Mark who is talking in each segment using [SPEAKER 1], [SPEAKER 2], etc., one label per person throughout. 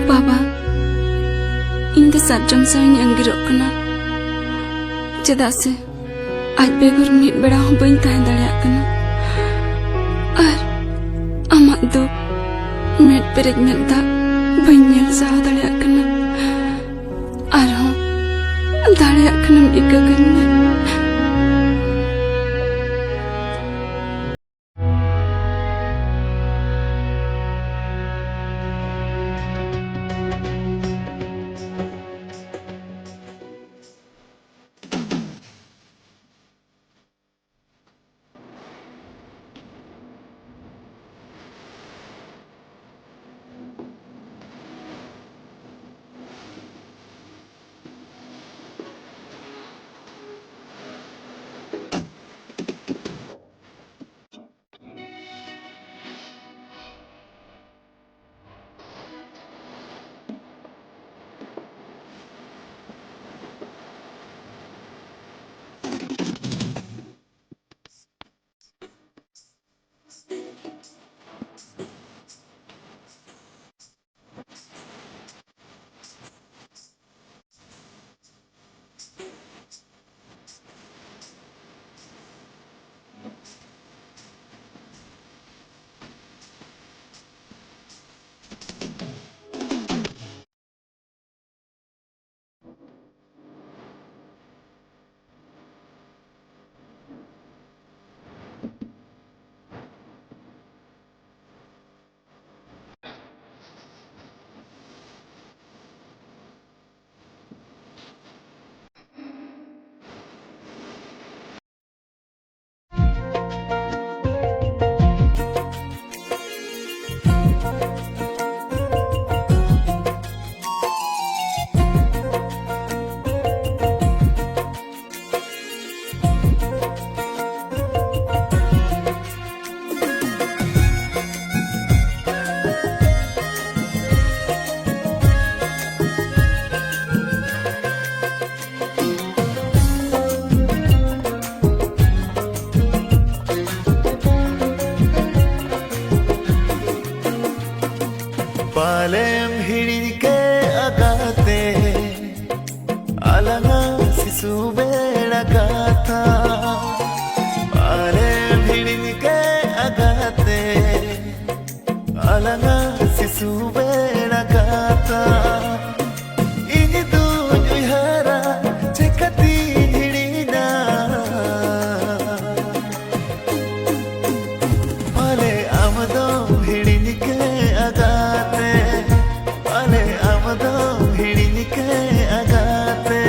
[SPEAKER 1] बाबा इन दो सार्जम साइंग अंगिरोग कना चेदा से आज बेगर मिट बेड़ा हूं बइन ताहें दाड़ेयाग कना और आमाग दो मेट पेरेज मेट दा बइन नेल साव दाड़ेयाग कना और हूं दाड़ेयाग कना इका करने
[SPEAKER 2] बेड़ा गाथा अरे भिड़ी के अगाते अलगा शिशु बेड़ा गाथा इन दू जुहरा चेकती हिड़ीना अले आमदो भिड़ी के अगाते अले आमदो भिड़ी के अगाते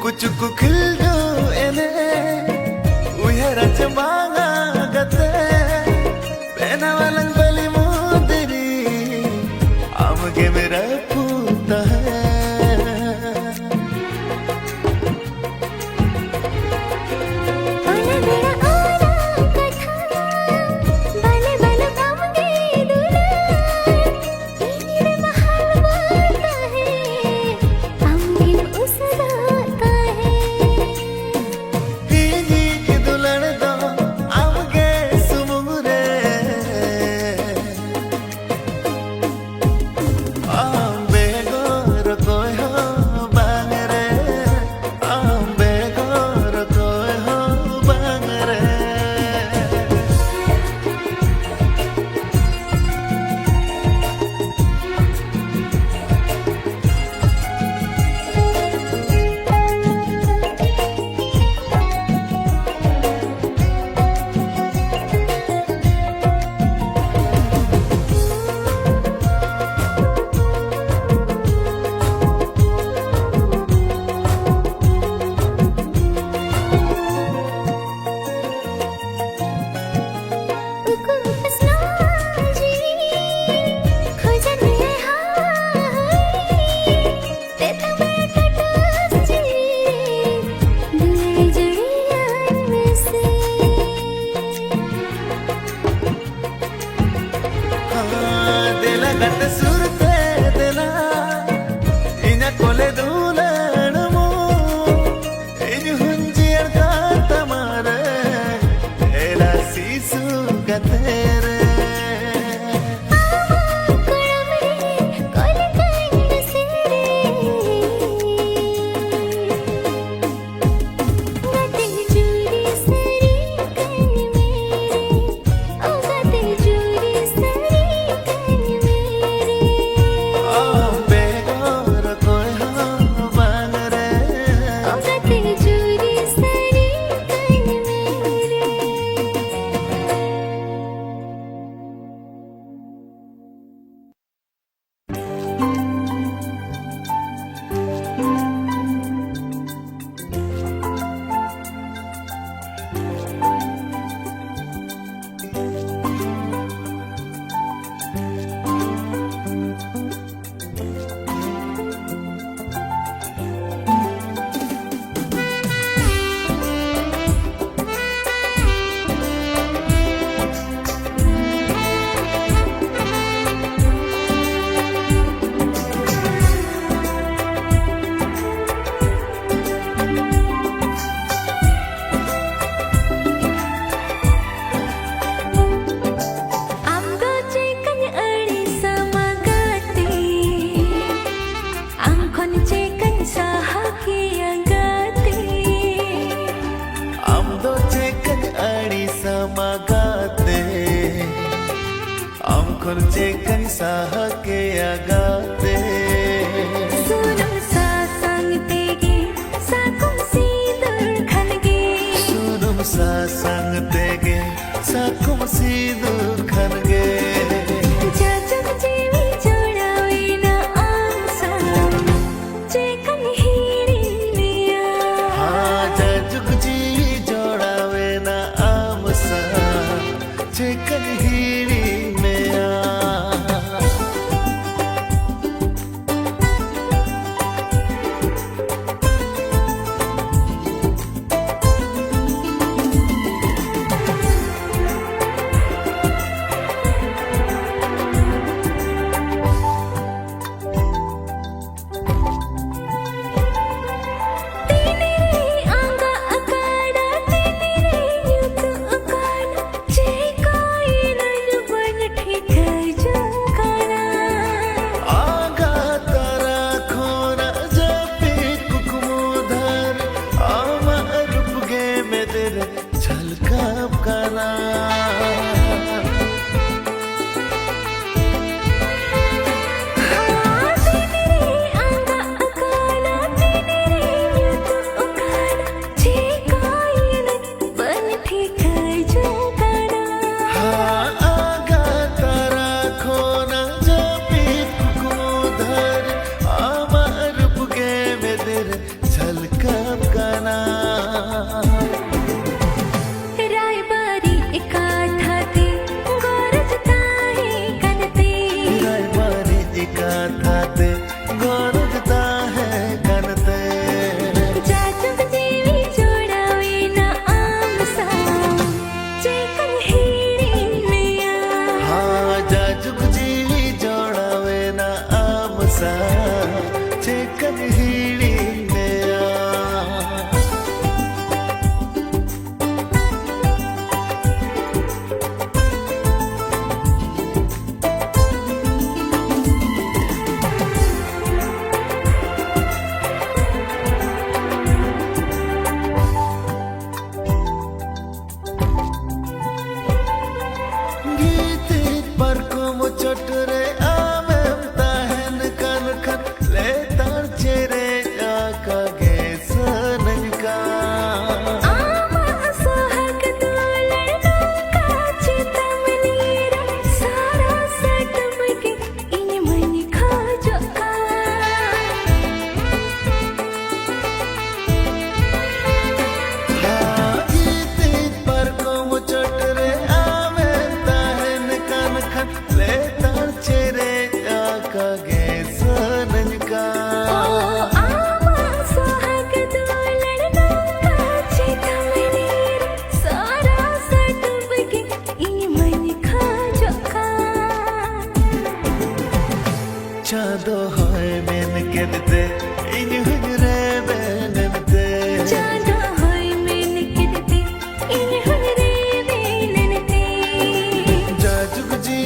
[SPEAKER 2] कुछ खिल जो एने उयरा चमांगा गते पेना वालन बली मुदरी आमगे मेरा पूता है गट सुरते देला इना कोले दूलन मो इन हुंजियर का तमारे एला सीसु गतेरे खर्चे कन साह के आगाते
[SPEAKER 3] सुनम सा संग तेगे साकुम सिंदूर खनगे
[SPEAKER 2] सुनम सा संग तेगे साकुम सिंदूर खनगे
[SPEAKER 3] जजब जीवी जोड़ावे ना आमसा जेकन हीरी मिया
[SPEAKER 2] हाँ जजुग जीवी जोड़ावे ना आमसा जेकन हीरी मेया चाँदो होय मेन केदते इन हुनरे बेनते
[SPEAKER 3] चाँदो होय मेन केदते इन हुनरे बेनते
[SPEAKER 2] जाजुग जी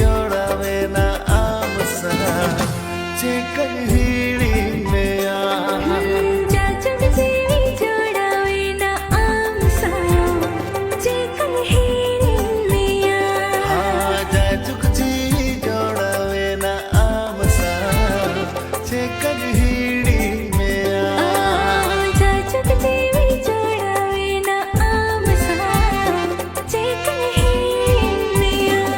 [SPEAKER 2] जोड़ावे ना आमसा जेकन हीरी मेया
[SPEAKER 3] जाजुग जीवी जोड़ावे ना आमसा जेकन हीरी मिया
[SPEAKER 2] हाँ जाजुग जी जोड़ावे ना आमसा जेकन हीरी मेया
[SPEAKER 3] जाजुग जीवी जोड़ावे ना आमसा जेकन हीरी मिया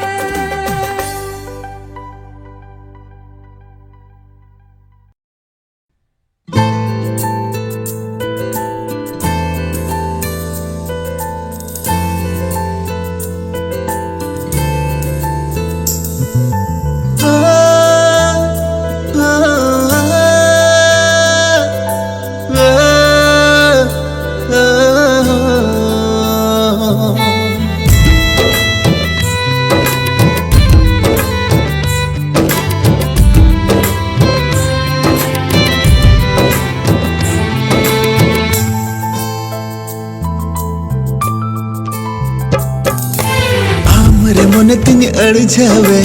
[SPEAKER 2] आमरे मन तिनी अड़झावे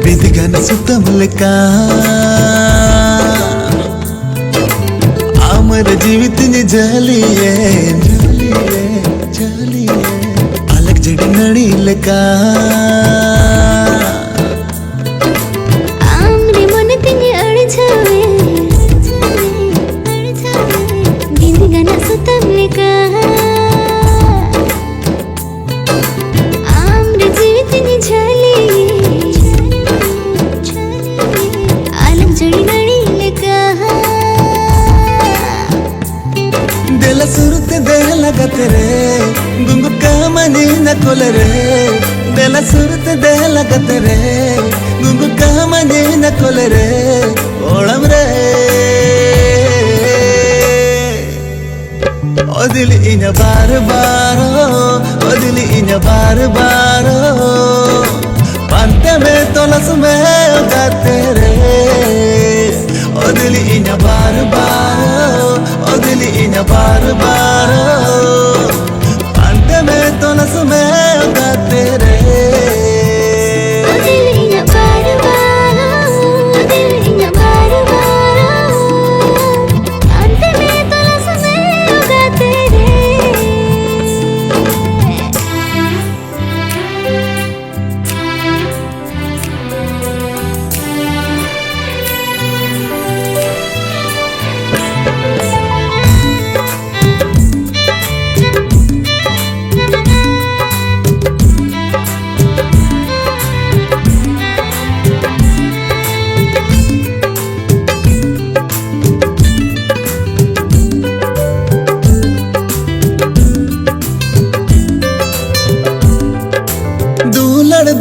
[SPEAKER 2] बिदगन सुतमलका आमर जीवित नि जलिए अलग बिजड़ी नड़ी लेका
[SPEAKER 3] आमरे मन तिनी अड़झावे बिंदी गाना सुतम लेका आमरे जीवी तिनी झाली आलम जड़ी नड़ी लेका
[SPEAKER 2] दिल सुरत दे लगत रे गुंगु कामनी न कोल रे दिल सुरत दे लगत रे गुंगु कामनी न कोल रे ओलम रे ओ दिल इन बार बार ओ दिल इन बार बार पांते में तोलस में गाते रे ओ दिल इन बार बार ओ दिल इन बार बार पांते में तोलस में गाते रे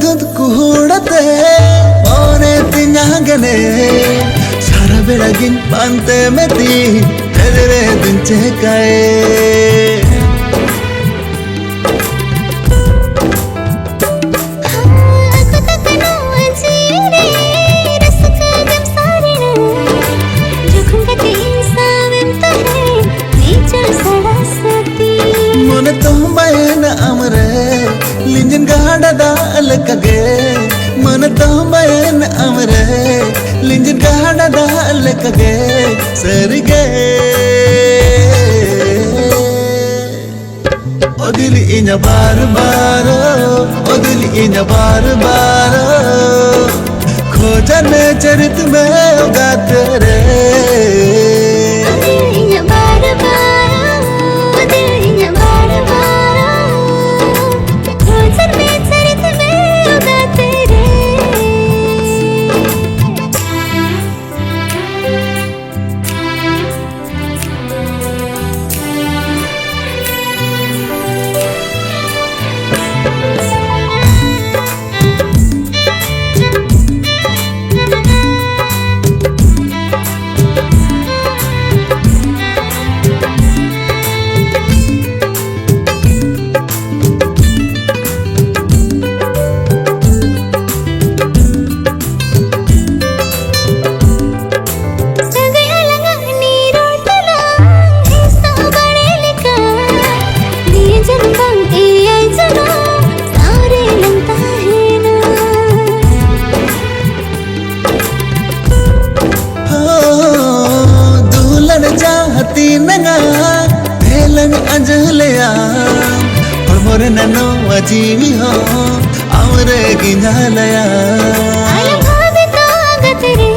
[SPEAKER 2] दूध कुहड़ते मोरे तिंगागने सारा बेड़ा गिन पांते में ती तेरे दिन चेकाए मन तो बैन अमरे लिंजन गाड़ा दाल कगे मन तो बैन अमरे लिंजन गाड़ा दाल कगे सरगे ओ दिल इन बार बार ओ दिल इन बार बार खोजने चरित में गाते रे अंजलिया और मोरे ननो अजीबी हो आमरे गिनालया
[SPEAKER 3] आलम भावे तागत रे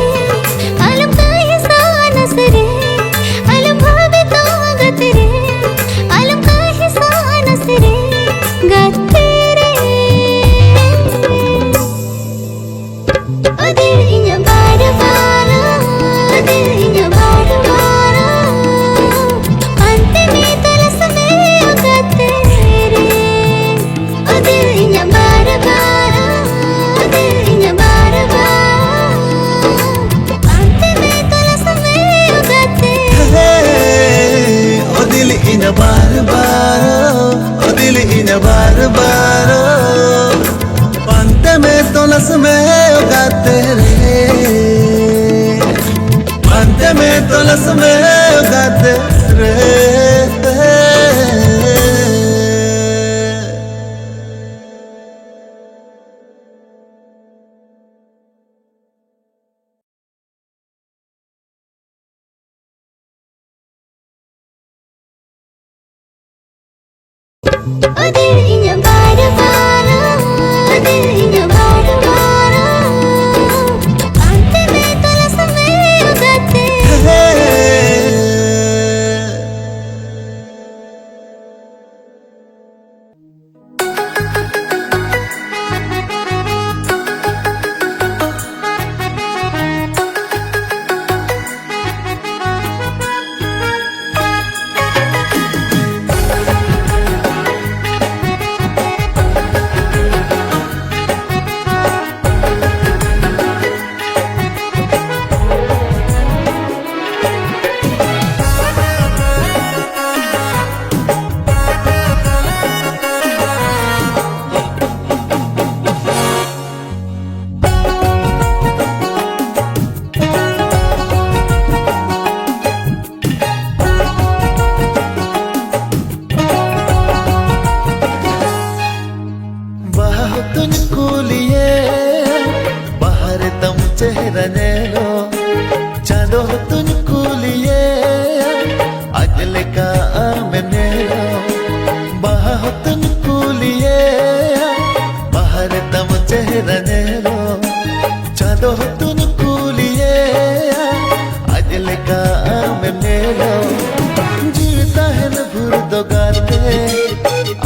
[SPEAKER 3] आलम काहे सानस रे आलम भावे तागत रे आलम काहे सानस रे गाते रे ओ दिल इन बार बार ओ दिल इन बार बार अंत में तलस में गाते रे ओ दिल इन बार बार ओ दिल इन बार बार अंत में तलस में गाते
[SPEAKER 2] ओ दिल इन बार बार ओ दिल इन बार बार पांते में तोलस में गाते रे पांते में तोलस में गाते रे
[SPEAKER 3] ओ दिल इन बार बार
[SPEAKER 2] चेहरा नेलो चांदो तुझ कुलिए अजले का आमनेलो बाहा तुझ कुलिए बाहर तम चेहरा नेलो चांदो तुझ कुलिए अजले का आमनेलो जीवता है न भूर दो गाते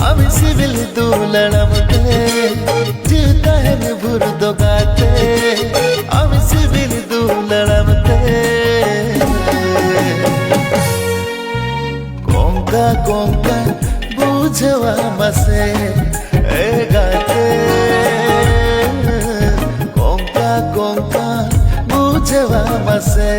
[SPEAKER 2] अभी सिविल दूलड़मते जीवता है न भूर दो गाते अभी सिविल दूलड़मते कोंका कोंका बुझवा मसे ए गाते कोंका कोंका बुझवा मसे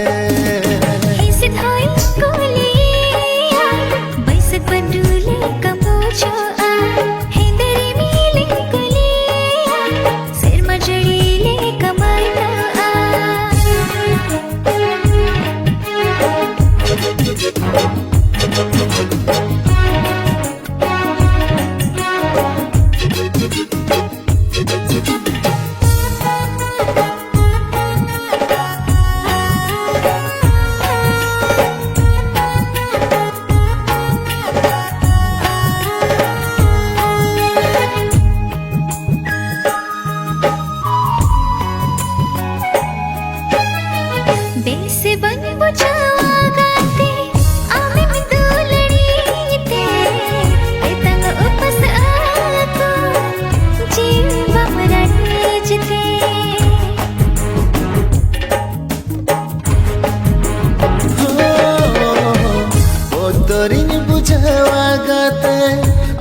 [SPEAKER 2] तोरिन बुझवा गाते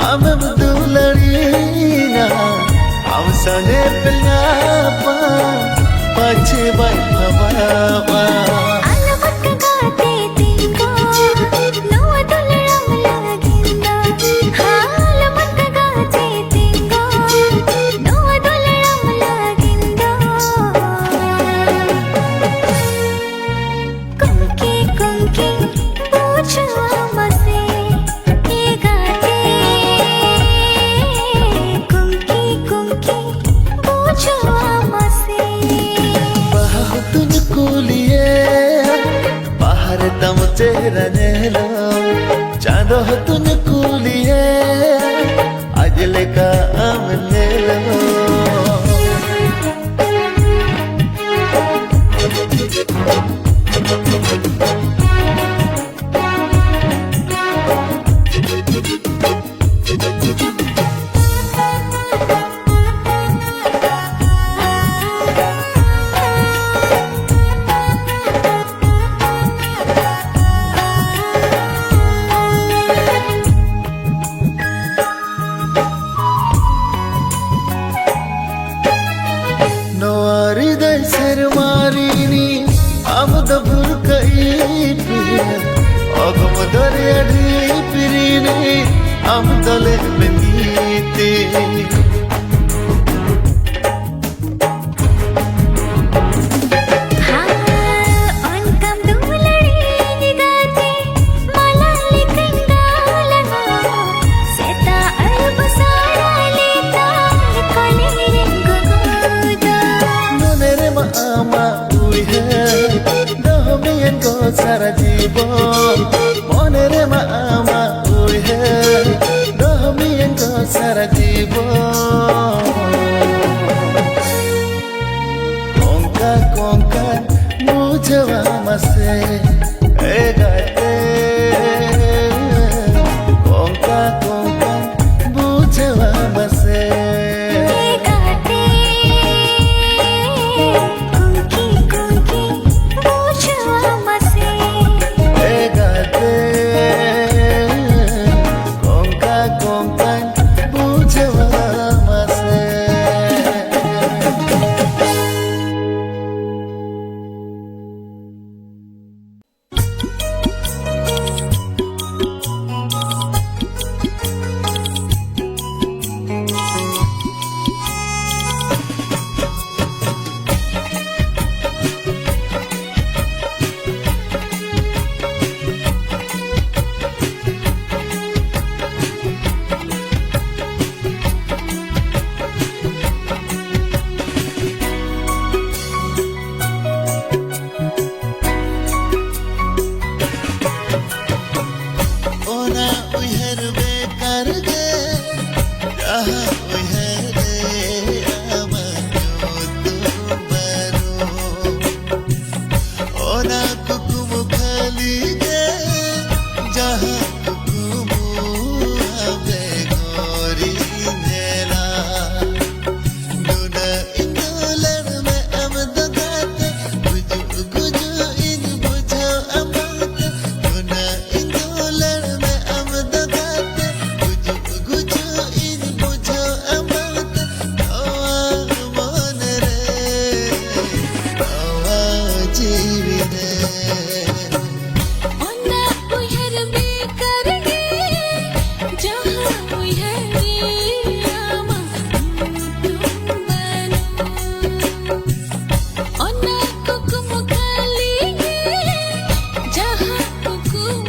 [SPEAKER 2] हम दुलड़ीना हम सने पिलापा पछे बैठवा तम चेहरा नेलो चांदो तुन कुलिए अजले का आम नेलो मारीनी हम दबुर कई अगम दरिया पिरीनी हम दले बंदीते सारा जीवन मने रे मामा उहे दहमियन को सारा जीवन जीवी रे
[SPEAKER 1] Ona uyar bekarge jahan uyari ama tumbanu Ona kukum kalige jahan kukum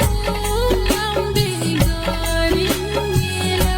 [SPEAKER 1] ambe garingela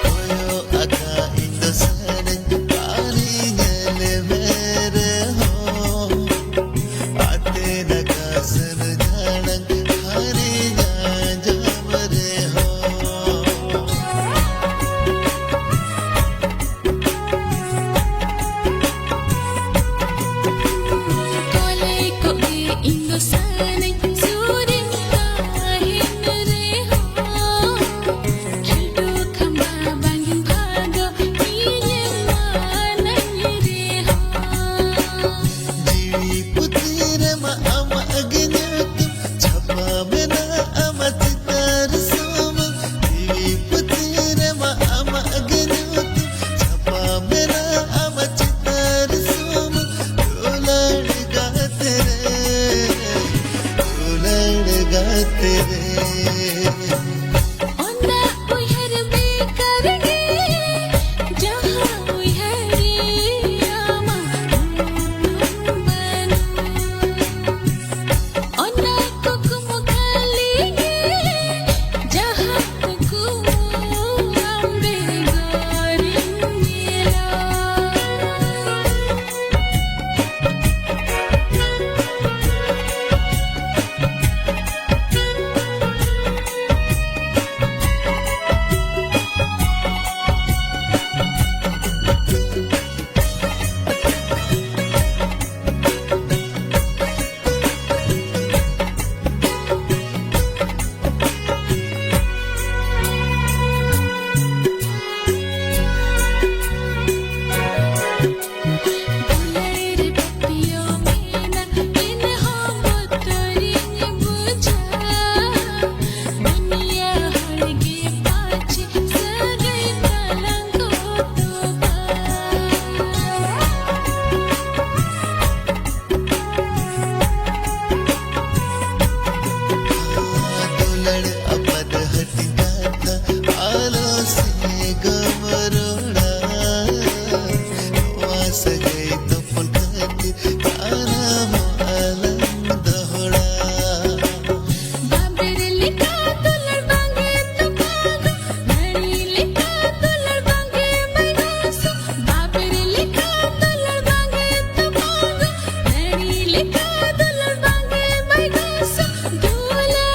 [SPEAKER 2] koyo aka indo sare pani nyale mere ho ate naga san janan hari na jamre ho
[SPEAKER 1] Kolai koge indo sanai surin kahin re ho Heldu khamba bangin bhago iye manai re ho
[SPEAKER 2] जीवी पुत्र मा ama agnat chapa mena ama चितार सोम जीवी पुत्र मा ama agnat chapa mena ama चितार सोम डोलड़ गाते रे
[SPEAKER 1] Ona uyar bekarge jahan uyari ama tumbanu Ona kukum kalige jahan kukum ambe garingela Bulai patiyo mena in hom taring buja Dunia harge pachi sagai talang kotoba
[SPEAKER 2] दुलड़ अपद हट जाता आलो से गमरोड़ा वास गई तो पुनखती काना मालम दहोड़ा
[SPEAKER 1] Babir lika dular bange tupago Nari lika dular bange maigasu Babir lika dular bange tupago Nari lika dular bange maigasu Dule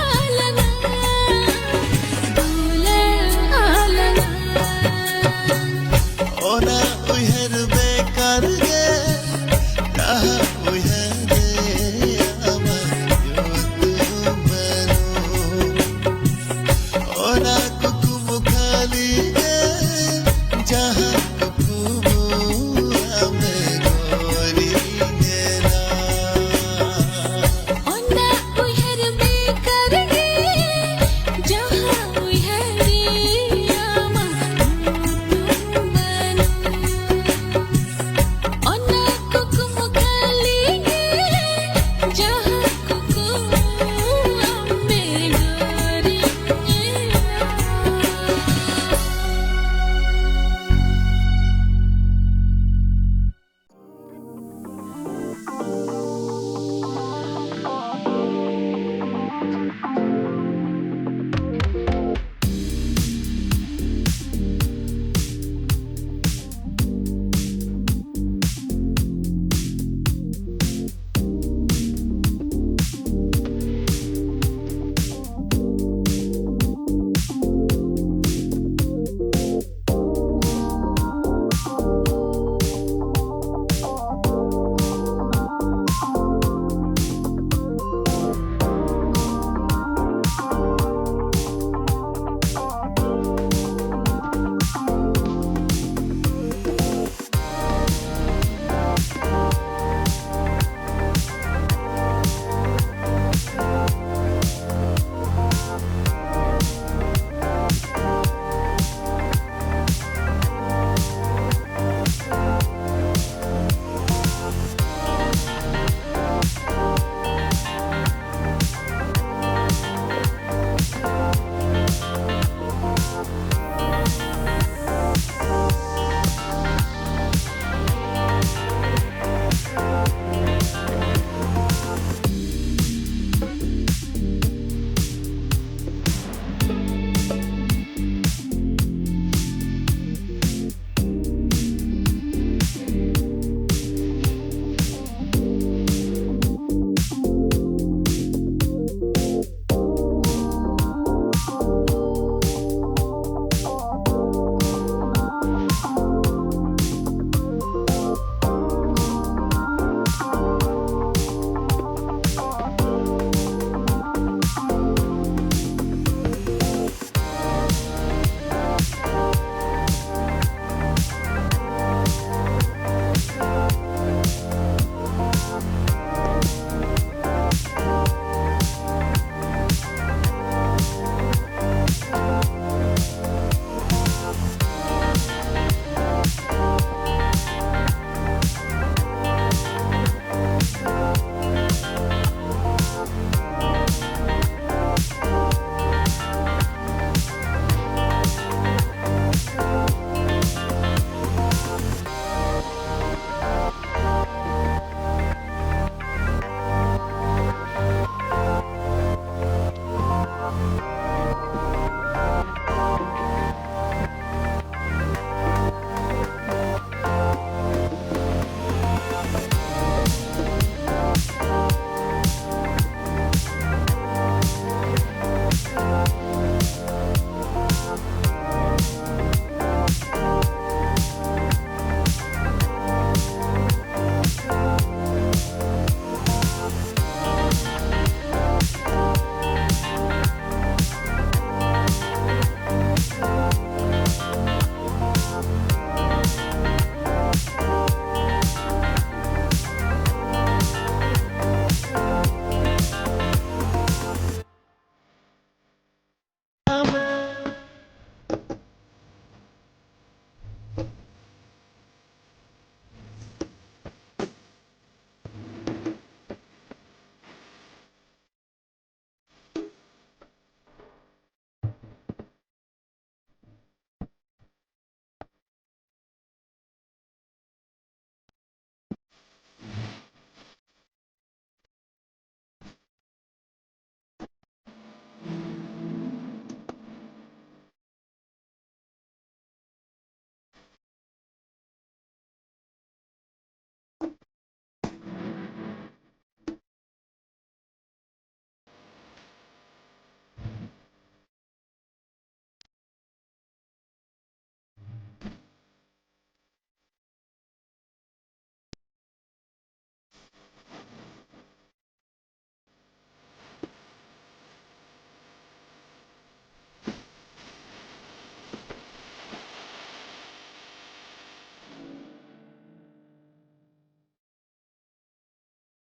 [SPEAKER 1] alana
[SPEAKER 2] ओना